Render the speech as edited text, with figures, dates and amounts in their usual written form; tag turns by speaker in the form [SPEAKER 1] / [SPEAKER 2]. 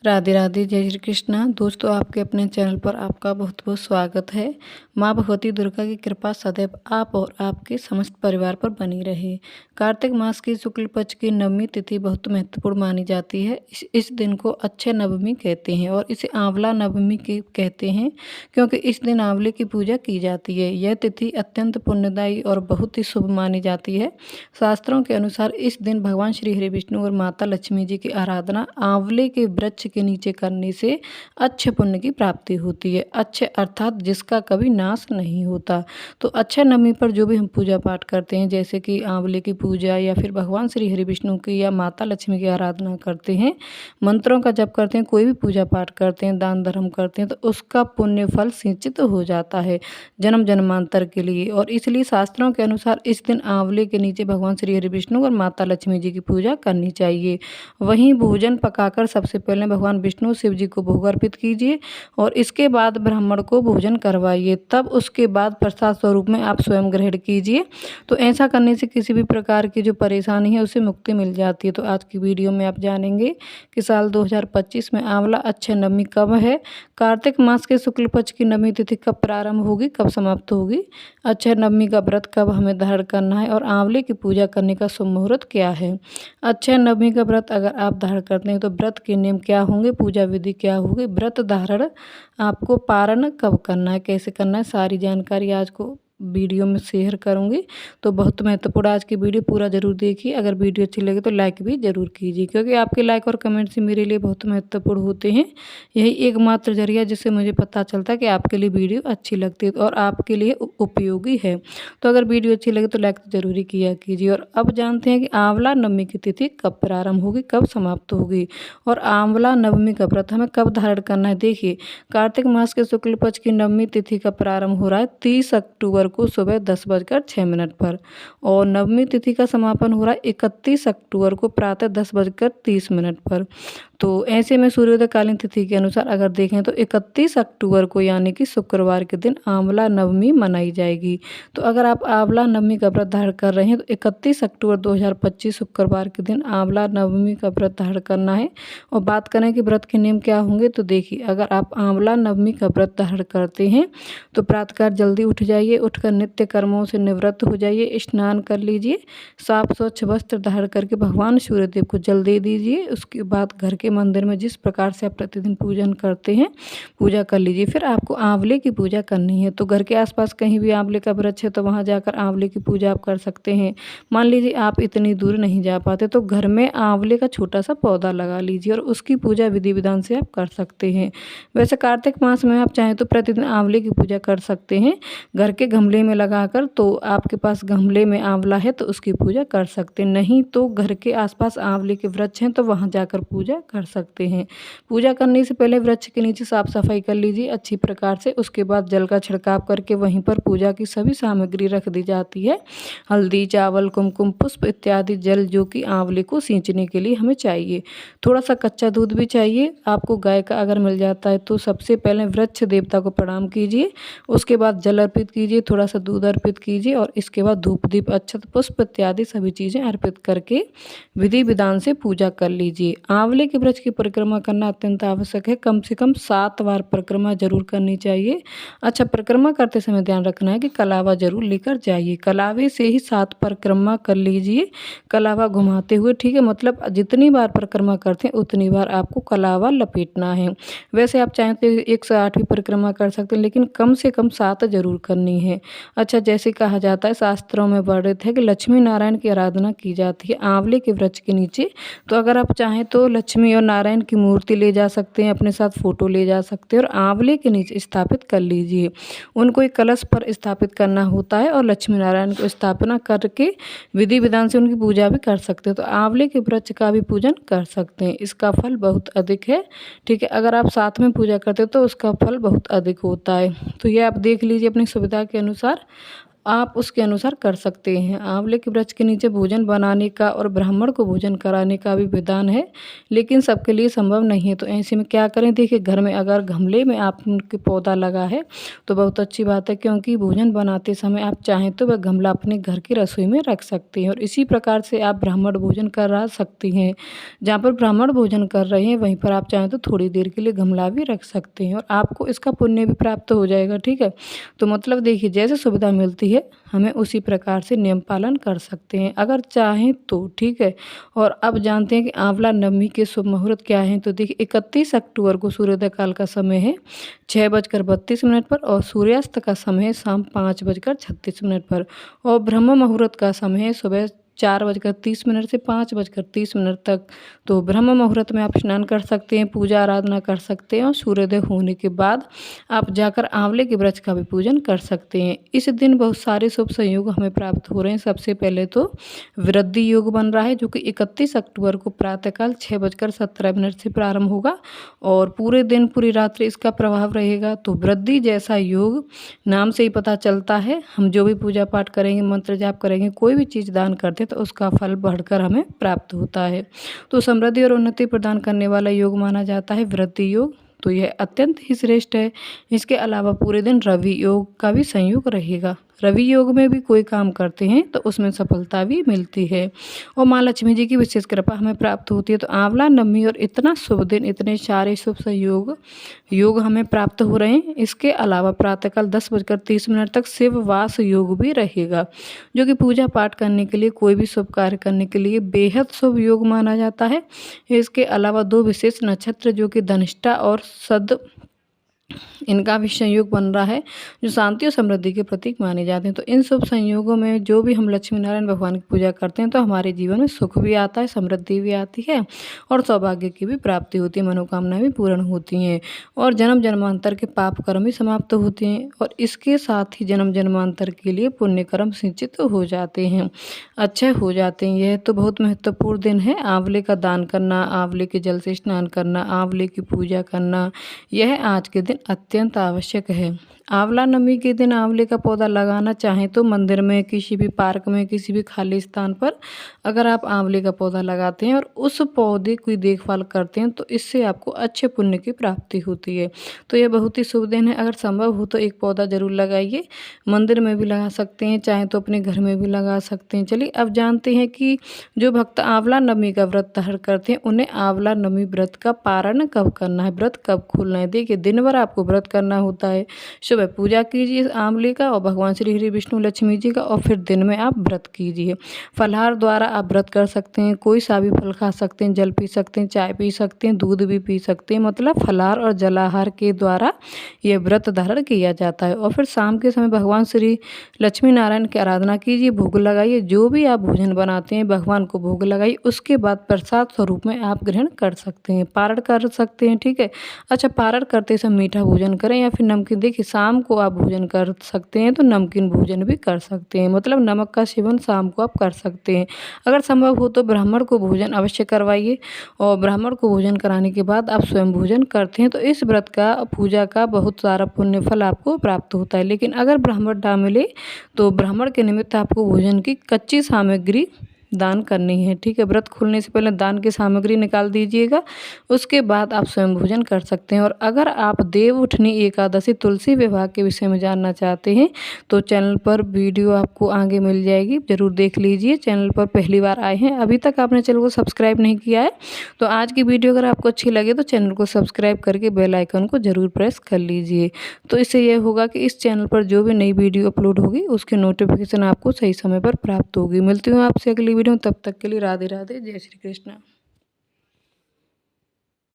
[SPEAKER 1] राधे राधे, जय श्री कृष्णा। दोस्तों, आपके अपने चैनल पर आपका बहुत बहुत स्वागत है। माँ भगवती दुर्गा की कृपा सदैव आप और आपके समस्त परिवार पर बनी रहे। कार्तिक मास की शुक्ल पक्ष की नवमी तिथि बहुत महत्वपूर्ण मानी जाती है। इस दिन को अक्षय नवमी कहते हैं और इसे आंवला नवमी के कहते हैं, क्योंकि इस दिन आंवले की पूजा की जाती है। यह तिथि अत्यंत पुण्यदायी और बहुत ही शुभ मानी जाती है। शास्त्रों के अनुसार इस दिन भगवान श्री हरि विष्णु और माता लक्ष्मी जी की आराधना आंवले के वृक्ष के नीचे करने से अच्छे पुण्य की प्राप्ति होती है। अच्छे अर्थात जिसका कभी नाश नहीं होता। तो अक्षय नवमी पर जो भी हम पूजा पाठ करते हैं, जैसे कि आंवले की पूजा या फिर भगवान श्री हरि विष्णु की या माता लक्ष्मी की आराधना करते हैं, मंत्रों का जप करते हैं, कोई भी पूजा पाठ करते हैं, दान धर्म करते हैं, तो उसका पुण्य फल सिंचित हो जाता है जन्म जन्मांतर के लिए। और इसलिए शास्त्रों के अनुसार इस दिन आंवले के नीचे भगवान श्री हरि विष्णु और माता लक्ष्मी जी की पूजा करनी चाहिए। वहीं भोजन पकाकर सबसे पहले भगवान विष्णु शिव जी को भोग अर्पित कीजिए और इसके बाद ब्राह्मण को भोजन करवाइए। तब उसके बाद प्रसाद स्वरूप में आप स्वयं ग्रहण कीजिए। तो ऐसा करने से किसी भी प्रकार की जो परेशानी है उससे मुक्ति मिल जाती है। तो आज की वीडियो में आप जानेंगे कि साल 2025 में आंवला अक्षय नवमी कब है, कार्तिक मास के शुक्ल पक्ष की नवमी तिथि कब प्रारंभ होगी, कब समाप्त होगी, अक्षय नवमी का व्रत कब हमें धारण करना है और आंवले की पूजा करने का शुभ मुहूर्त क्या है। अक्षय नवमी का व्रत अगर आप धारण करते हैं तो व्रत के नियम क्या होंगे, पूजा विधि क्या होगी, व्रत धारण आपको पारण कब करना है, कैसे करना है, सारी जानकारी आज को वीडियो में शेयर करूंगी। तो बहुत महत्वपूर्ण आज की वीडियो पूरा जरूर देखिए। अगर वीडियो अच्छी लगे तो लाइक भी जरूर कीजिए, क्योंकि आपके लाइक और कमेंट से मेरे लिए बहुत महत्वपूर्ण होते हैं। यही एकमात्र जरिया जिससे मुझे पता चलता है कि आपके लिए वीडियो अच्छी लगती है और आपके लिए उपयोगी है। तो अगर वीडियो अच्छी लगे तो लाइक तो जरूर ही किया कीजिए। और अब जानते हैं कि आंवला नवमी की तिथि कब प्रारंभ होगी, कब समाप्त होगी और आंवला नवमी का व्रत हमें कब धारण करना है। देखिए, कार्तिक मास के शुक्ल पक्ष की नवमी तिथि का प्रारंभ हो रहा है 30 अक्टूबर को सुबह 10:06 पर और नवमी तिथि का समापन हो रहा है 31 अक्टूबर को प्रातः 10:30 पर। तो ऐसे में सूर्योदयकालीन तिथि के अनुसार अगर देखें तो 31 अक्टूबर को यानी कि शुक्रवार के दिन आंवला नवमी मनाई जाएगी। तो अगर आप आंवला नवमी का व्रत धारण कर रहे हैं तो 31 अक्टूबर 2025 शुक्रवार के दिन आंवला नवमी का व्रत धारण करना है। और बात करें कि व्रत के नियम क्या होंगे, तो देखिए, अगर आप आंवला नवमी का व्रत धारण करते हैं तो प्रातःकाल जल्दी उठ जाइए, उठकर नित्य कर्मों से निवृत्त हो जाइए, स्नान कर लीजिए, साफ स्वच्छ वस्त्र धारण करके भगवान सूर्यदेव को जल दे दीजिए। उसके बाद घर के मंदिर में जिस प्रकार से आप प्रतिदिन पूजन करते हैं पूजा कर लीजिए। फिर आपको आंवले की पूजा करनी है। तो घर के आसपास कहीं भी आंवले का वृक्ष है तो वहां जाकर आंवले की पूजा आप कर सकते हैं। मान लीजिए आप इतनी दूर नहीं जा पाते तो घर में आंवले का छोटा सा पौधा लगा लीजिए और उसकी पूजा विधि विधान से आप कर सकते हैं। वैसे कार्तिक मास में आप चाहें तो प्रतिदिन आंवले की पूजा कर सकते हैं घर के गमले में लगाकर। तो आपके पास गमले में आंवला है तो उसकी पूजा कर सकते हैं, नहीं तो घर के आसपास आंवले के वृक्ष हैं तो वहां जाकर पूजा कर सकते हैं। पूजा करने से पहले वृक्ष के नीचे साफ सफाई कर लीजिए अच्छी प्रकार से। उसके बाद जल का छिड़काव करके वहीं पर पूजा की सभी सामग्री रख दी जाती है, हल्दी, चावल, कुमकुम, पुष्प इत्यादि जल, जो कि आंवले को सींचने के लिए हमें चाहिए। थोड़ा सा कच्चा दूध भी चाहिए आपको, गाय का अगर मिल जाता है तो। सबसे पहले वृक्ष देवता को प्रणाम कीजिए, उसके बाद जल अर्पित कीजिए, थोड़ा सा दूध अर्पित कीजिए और इसके बाद धूप दीप अक्षत पुष्प इत्यादि सभी चीज़ें अर्पित करके विधि विधान से पूजा कर लीजिए। आंवले के वृक्ष की परिक्रमा करना अत्यंत आवश्यक है, कम से कम 7 बार परिक्रमा जरूर करनी चाहिए। अच्छा, परिक्रमा करते समय ध्यान रखना है कि कलावा जरूर लेकर जाइए, कलावे से ही 7 परिक्रमा कर लीजिए, कलावा घुमाते हुए, ठीक है। मतलब जितनी बार परिक्रमा करते हैं उतनी बार आपको कलावा लपेटना है। वैसे आप चाहें तो 108 भी परिक्रमा कर सकते हैं, लेकिन कम से कम 7 जरूर करनी है। अच्छा, जैसे कहा जाता है, शास्त्रों में वर्णित है कि लक्ष्मी नारायण की आराधना की जाती है आंवले के वृक्ष के नीचे। तो अगर आप चाहें तो लक्ष्मी और नारायण की मूर्ति ले जा सकते हैं, अपने साथ फोटो ले जा सकते हैं और आंवले के नीचे स्थापित कर लीजिए। उनको एक कलश पर स्थापित करना होता है और लक्ष्मी नारायण को स्थापना करके विधि विधान से उनकी पूजा भी कर सकते हैं। तो आंवले के वृक्ष का भी पूजन कर सकते हैं, इसका फल बहुत अधिक है, ठीक है। अगर आप साथ में पूजा करते हो तो उसका फल बहुत अधिक होता है। तो ये आप देख लीजिए अपनी सुविधा के अनुसार। आप उसके अनुसार कर सकते हैं। आंवले के वृक्ष के नीचे भोजन बनाने का और ब्राह्मण को भोजन कराने का भी विधान है, लेकिन सबके लिए संभव नहीं है। तो ऐसे में क्या करें, देखिए घर में अगर गमले में आपके पौधा लगा है तो बहुत अच्छी बात है, क्योंकि भोजन बनाते समय आप चाहें तो वह गमला अपने घर की रसोई में रख सकते हैं और इसी प्रकार से आप ब्राह्मण भोजन करा सकती हैं। जहाँ पर ब्राह्मण भोजन कर रहे हैं वहीं पर आप चाहें तो थोड़ी देर के लिए गमला भी रख सकते हैं और आपको इसका पुण्य भी प्राप्त हो जाएगा। ठीक है, तो मतलब देखिए जैसे सुविधा मिलती है हमें उसी प्रकार से नियम पालन कर सकते हैं अगर चाहें तो। ठीक है, और अब जानते हैं कि आंवला नवमी के शुभ मुहूर्त क्या है। तो देखिए 31 अक्टूबर को सूर्योदय काल का समय है 6:32 पर और सूर्यास्त का समय है शाम 5:36 पर और ब्रह्म मुहूर्त का समय है सुबह 4:30 से 5:30 तक। तो ब्रह्म मुहूर्त में आप स्नान कर सकते हैं, पूजा आराधना कर सकते हैं और सूर्योदय होने के बाद आप जाकर आंवले के वृक्ष का भी पूजन कर सकते हैं। इस दिन बहुत सारे शुभ संयोग हमें प्राप्त हो रहे हैं। सबसे पहले तो वृद्धि योग बन रहा है जो कि 31 अक्टूबर को प्रातःकाल 6:17 से प्रारंभ होगा और पूरे दिन पूरी रात्रि इसका प्रभाव रहेगा। तो वृद्धि जैसा योग नाम से ही पता चलता है। हम जो भी पूजा पाठ करेंगे, मंत्र जाप करेंगे, कोई भी चीज़ दान करते हैं तो उसका फल बढ़कर हमें प्राप्त होता है। तो समृद्धि और उन्नति प्रदान करने वाला योग माना जाता है वृद्धि योग, तो यह अत्यंत ही श्रेष्ठ है। इसके अलावा पूरे दिन रवि योग का भी संयोग रहेगा। रवि योग में भी कोई काम करते हैं तो उसमें सफलता भी मिलती है और माँ लक्ष्मी जी की विशेष कृपा हमें प्राप्त होती है। तो आंवला नवमी और इतना शुभ दिन, इतने सारे शुभ संयोग योग हमें प्राप्त हो रहे हैं। इसके अलावा प्रातःकाल 10:30 तक शिववास योग भी रहेगा जो कि पूजा पाठ करने के लिए, कोई भी शुभ कार्य करने के लिए बेहद शुभ योग माना जाता है। इसके अलावा 2 विशेष नक्षत्र जो कि धनिष्ठा और सद, इनका भी संयोग बन रहा है जो शांति और समृद्धि के प्रतीक माने जाते हैं। तो इन शुभ संयोगों में जो भी हम लक्ष्मी नारायण भगवान की पूजा करते हैं तो हमारे जीवन में सुख भी आता है, समृद्धि भी आती है और सौभाग्य की भी प्राप्ति होती है, मनोकामनाएं भी पूर्ण होती हैं और जन्म जन्मांतर के पाप कर्म भी समाप्त होते हैं और इसके साथ ही जन्म जन्मांतर के लिए पुण्य कर्म सिंचित हो जाते हैं, अच्छे हो जाते हैं। यह तो बहुत महत्वपूर्ण दिन है। आंवले का दान करना, आंवले के जल से स्नान करना, आंवले की पूजा करना, यह आज के दिन अत्यंत आवश्यक है। आंवला नवमी के दिन आंवले का पौधा लगाना चाहें तो मंदिर में, किसी भी पार्क में, किसी भी खाली स्थान पर अगर आप आंवले का पौधा लगाते हैं और उस पौधे की देखभाल करते हैं तो इससे आपको अच्छे पुण्य की प्राप्ति होती है। तो यह बहुत ही शुभ दिन है। अगर संभव हो तो एक पौधा जरूर लगाइए। मंदिर में भी लगा सकते हैं, चाहे तो अपने घर में भी लगा सकते हैं। चलिए अब जानते हैं कि जो भक्त आंवला नवमी का व्रत धारण करते हैं उन्हें आंवला नवमी व्रत का पारण कब करना है, व्रत कब खोलना है। देखिए दिन भर आपको व्रत करना होता है। सुबह पूजा कीजिए आंवले का और भगवान श्री हरि विष्णु लक्ष्मी जी का और फिर दिन में आप व्रत कीजिए। फलाहार द्वारा आप व्रत कर सकते हैं, कोई सा भी फल खा सकते हैं, जल पी सकते हैं, चाय पी सकते हैं, दूध भी पी सकते हैं। मतलब फलाहार और जलाहार के द्वारा यह व्रत धारण किया जाता है। और फिर शाम के समय भगवान श्री लक्ष्मी नारायण की आराधना कीजिए, भोग लगाइए। जो भी आप भोजन बनाते हैं भगवान को भोग लगाइए, उसके बाद प्रसाद स्वरूप में आप ग्रहण कर सकते हैं, पारण कर सकते हैं। ठीक है, अच्छा पारण करते समय मीठा भोजन करें या फिर नमकीन। देखिए शाम को आप भोजन कर सकते हैं तो नमकीन भोजन भी कर सकते हैं, मतलब नमक का सेवन शाम को आप कर सकते हैं। अगर संभव हो तो ब्राह्मण को भोजन अवश्य करवाइए और ब्राह्मण को भोजन कराने के बाद आप स्वयं भोजन करते हैं तो इस व्रत का, पूजा का बहुत सारा पुण्य फल आपको प्राप्त होता है। लेकिन अगर ब्राह्मण ना मिले तो ब्राह्मण के निमित्त आपको भोजन की कच्ची सामग्री दान करनी है। ठीक है, व्रत खोलने से पहले दान की सामग्री निकाल दीजिएगा, उसके बाद आप स्वयं भोजन कर सकते हैं। और अगर आप देव उठनी एकादशी तुलसी विवाह के विषय में जानना चाहते हैं तो चैनल पर वीडियो आपको आगे मिल जाएगी, जरूर देख लीजिए। चैनल पर पहली बार आए हैं, अभी तक आपने चैनल को सब्सक्राइब नहीं किया है तो आज की वीडियो अगर आपको अच्छी लगे तो चैनल को सब्सक्राइब करके बेल आइकन को जरूर प्रेस कर लीजिए। तो इससे यह होगा कि इस चैनल पर जो भी नई वीडियो अपलोड होगी उसकी नोटिफिकेशन आपको सही समय पर प्राप्त होगी। मिलती हूँ आपसे अगली वीडियो, तब तक के लिए राधे राधे, जय श्री कृष्ण।